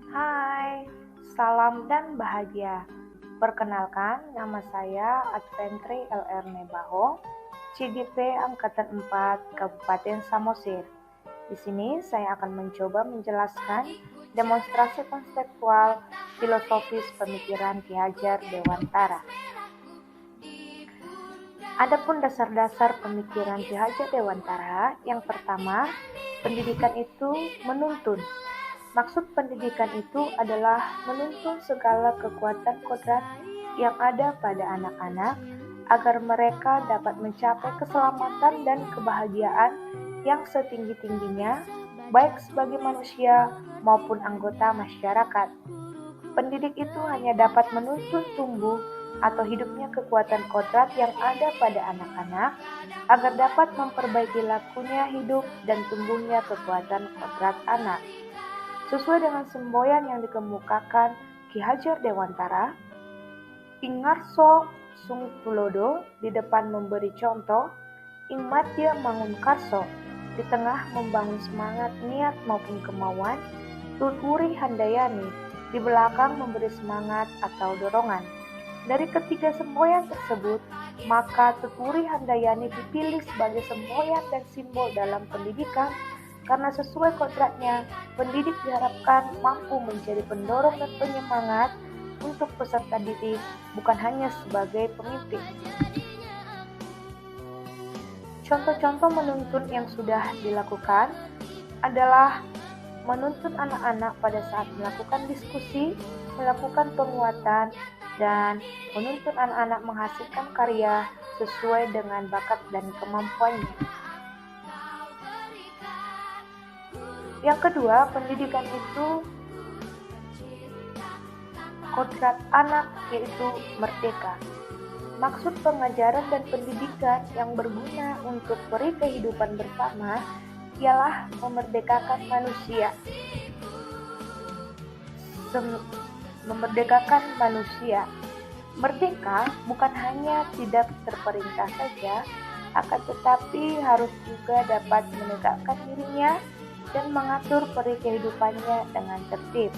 Hai, salam dan bahagia. Perkenalkan, nama saya Adventri LR Nebaho, CGP Angkatan 4 Kabupaten Samosir. Di sini saya akan mencoba menjelaskan demonstrasi konseptual filosofis pemikiran Ki Hajar Dewantara. Adapun dasar-dasar pemikiran Ki Hajar Dewantara, yang pertama, pendidikan itu menuntun. Maksud pendidikan itu adalah menuntun segala kekuatan kodrat yang ada pada anak-anak agar mereka dapat mencapai keselamatan dan kebahagiaan yang setinggi-tingginya, baik sebagai manusia maupun anggota masyarakat. Pendidik itu hanya dapat menuntun tumbuh atau hidupnya kekuatan kodrat yang ada pada anak-anak agar dapat memperbaiki lakunya hidup dan tumbuhnya kekuatan kodrat anak. Sesuai dengan semboyan yang dikemukakan Ki Hajar Dewantara, ing ngarso sung tulodo, di depan memberi contoh, ing madya mangun karso, di tengah membangun semangat niat maupun kemauan, tuturi handayani, di belakang memberi semangat atau dorongan. Dari ketiga semboyan tersebut, maka tuturi handayani dipilih sebagai semboyan dan simbol dalam pendidikan. Karena sesuai kodratnya, pendidik diharapkan mampu menjadi pendorong dan penyemangat untuk peserta didik, bukan hanya sebagai pemimpin. Contoh-contoh menuntun yang sudah dilakukan adalah menuntun anak-anak pada saat melakukan diskusi, melakukan penguatan, dan menuntun anak-anak menghasilkan karya sesuai dengan bakat dan kemampuannya. Yang kedua, pendidikan itu kodrat anak, yaitu merdeka. Maksud pengajaran dan pendidikan yang berguna untuk beri kehidupan bersama ialah memerdekakan manusia. Memerdekakan manusia. Merdeka bukan hanya tidak terperintah saja, akan tetapi harus juga dapat menegakkan dirinya dan mengatur peri kehidupannya dengan tertib.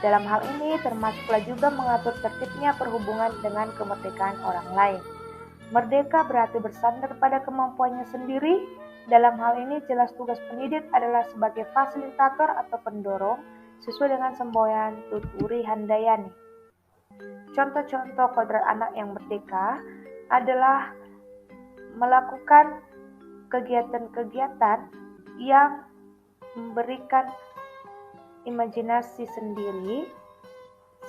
Dalam hal ini termasuklah juga mengatur tertibnya perhubungan dengan kemerdekaan orang lain. Merdeka berarti bersandar pada kemampuannya sendiri. Dalam hal ini jelas tugas pendidik adalah sebagai fasilitator atau pendorong sesuai dengan semboyan tuturi handayani. Contoh-contoh kodrat anak yang merdeka adalah melakukan kegiatan-kegiatan yang memberikan imajinasi sendiri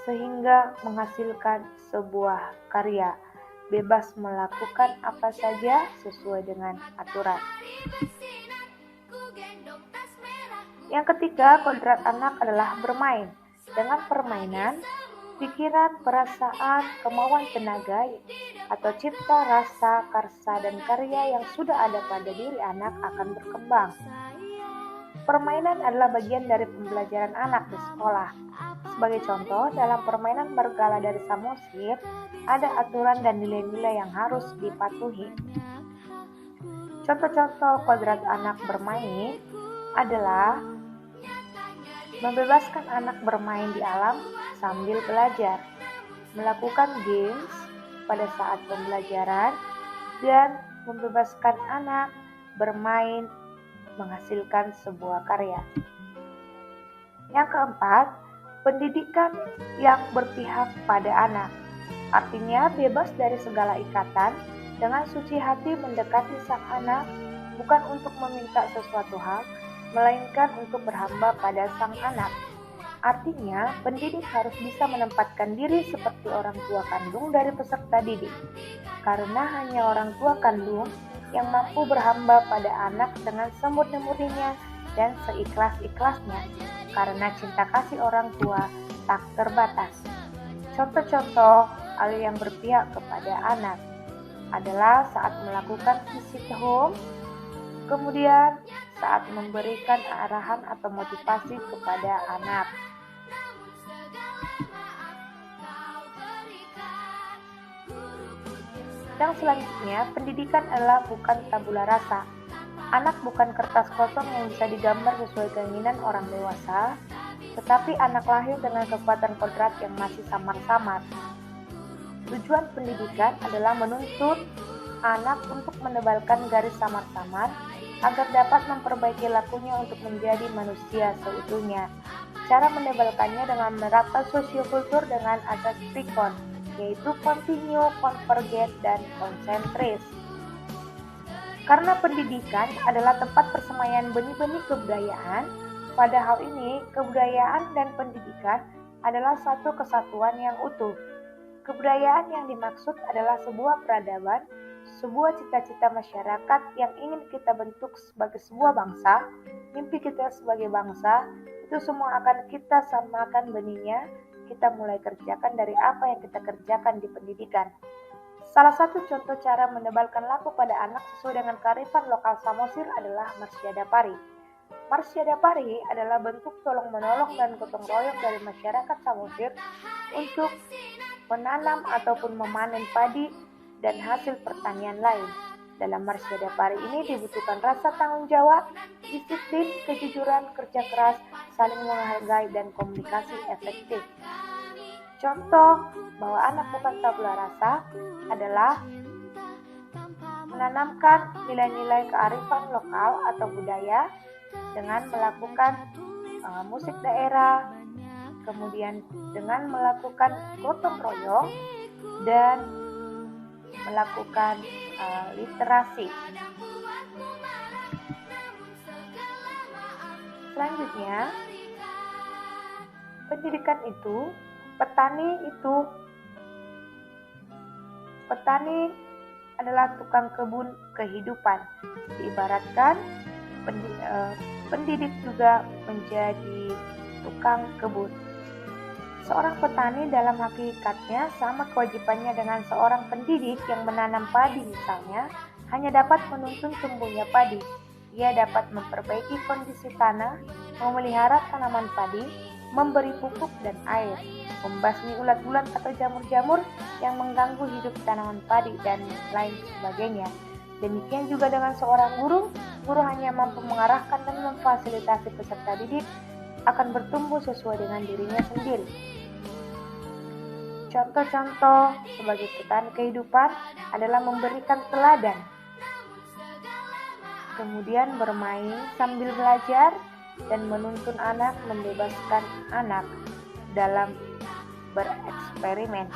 sehingga menghasilkan sebuah karya, bebas melakukan apa saja sesuai dengan aturan. Yang ketiga, kodrat anak adalah bermain. Dengan permainan, pikiran, perasaan, kemauan tenaga, atau cipta, rasa, karsa, dan karya yang sudah ada pada diri anak akan berkembang. Permainan adalah bagian dari pembelajaran anak di sekolah. Sebagai contoh, dalam permainan bergala dari Samosir, ada aturan dan nilai-nilai yang harus dipatuhi. Contoh-contoh kodrat anak bermain adalah membebaskan anak bermain di alam sambil belajar, melakukan games pada saat pembelajaran, dan membebaskan anak bermain menghasilkan sebuah karya. Yang keempat, pendidikan yang berpihak pada anak. Artinya bebas dari segala ikatan, dengan suci hati mendekati sang anak, bukan untuk meminta sesuatu hal, melainkan untuk berhamba pada sang anak. Artinya, pendidik harus bisa menempatkan diri seperti orang tua kandung dari peserta didik. Karena hanya orang tua kandung yang mampu berhamba pada anak dengan semurni-murninya dan seikhlas-ikhlasnya, karena cinta kasih orang tua tak terbatas. Contoh-contoh hal yang berpihak kepada anak adalah saat melakukan visit home, kemudian saat memberikan arahan atau motivasi kepada anak. Yang selanjutnya, pendidikan adalah bukan tabula rasa. Anak bukan kertas kosong yang bisa digambar sesuai keinginan orang dewasa, tetapi anak lahir dengan kekuatan kodrat yang masih samar-samar. Tujuan pendidikan adalah menuntut anak untuk menebalkan garis samar-samar agar dapat memperbaiki lakunya untuk menjadi manusia seutuhnya. Cara menebalkannya dengan menerapkan sosiokultur dengan asas trikon, yaitu continue, convergent, dan konsentris. Karena pendidikan adalah tempat persemaian benih-benih kebudayaan, pada hal ini kebudayaan dan pendidikan adalah satu kesatuan yang utuh. Kebudayaan yang dimaksud adalah sebuah peradaban, sebuah cita-cita masyarakat yang ingin kita bentuk sebagai sebuah bangsa. Mimpi kita sebagai bangsa, itu semua akan kita samakan benihnya, kita mulai kerjakan dari apa yang kita kerjakan di pendidikan. Salah satu contoh cara menebalkan laku pada anak sesuai dengan kearifan lokal Samosir adalah Marsyada Pari. Marsyada Pari adalah bentuk tolong-menolong dan gotong royong dari masyarakat Samosir untuk menanam ataupun memanen padi dan hasil pertanian lain. Dalam Marsyada Pari ini dibutuhkan rasa tanggung jawab, disiplin, kejujuran, kerja keras, saling menghargai, dan komunikasi efektif. Contoh bahwa anak bukan tabula rasa adalah menanamkan nilai-nilai kearifan lokal atau budaya dengan melakukan musik daerah, kemudian dengan melakukan gotong royong dan melakukan literasi. Selanjutnya, pendidikan itu petani adalah tukang kebun kehidupan. Diibaratkan pendidik juga menjadi tukang kebun. Seorang petani dalam hakikatnya sama kewajibannya dengan seorang pendidik yang menanam padi misalnya, hanya dapat menuntun tumbuhnya padi. Ia dapat memperbaiki kondisi tanah, memelihara tanaman padi, memberi pupuk dan air, membasmi ulat-ulat atau jamur-jamur yang mengganggu hidup tanaman padi, dan lain sebagainya. Demikian juga dengan seorang guru hanya mampu mengarahkan dan memfasilitasi peserta didik akan bertumbuh sesuai dengan dirinya sendiri. Contoh-contoh sebagai petani kehidupan adalah memberikan teladan, kemudian bermain sambil belajar, dan menuntun anak, membebaskan anak dalam bereksperimen.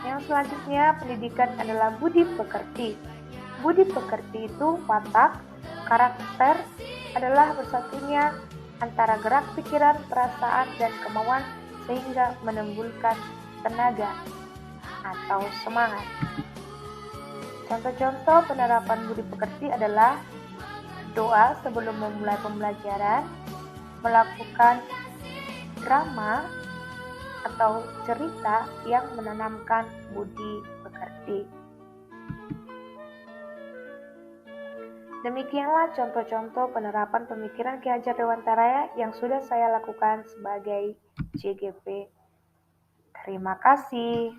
Yang selanjutnya, pendidikan adalah budi pekerti. Budi pekerti itu watak, karakter adalah bersatunya antara gerak pikiran, perasaan, dan kemauan sehingga menimbulkan tenaga atau semangat. Contoh-contoh penerapan budi pekerti adalah doa sebelum memulai pembelajaran, melakukan drama atau cerita yang menanamkan budi pekerti. Demikianlah contoh-contoh penerapan pemikiran Ki Hajar Dewantara yang sudah saya lakukan sebagai CGP. Terima kasih.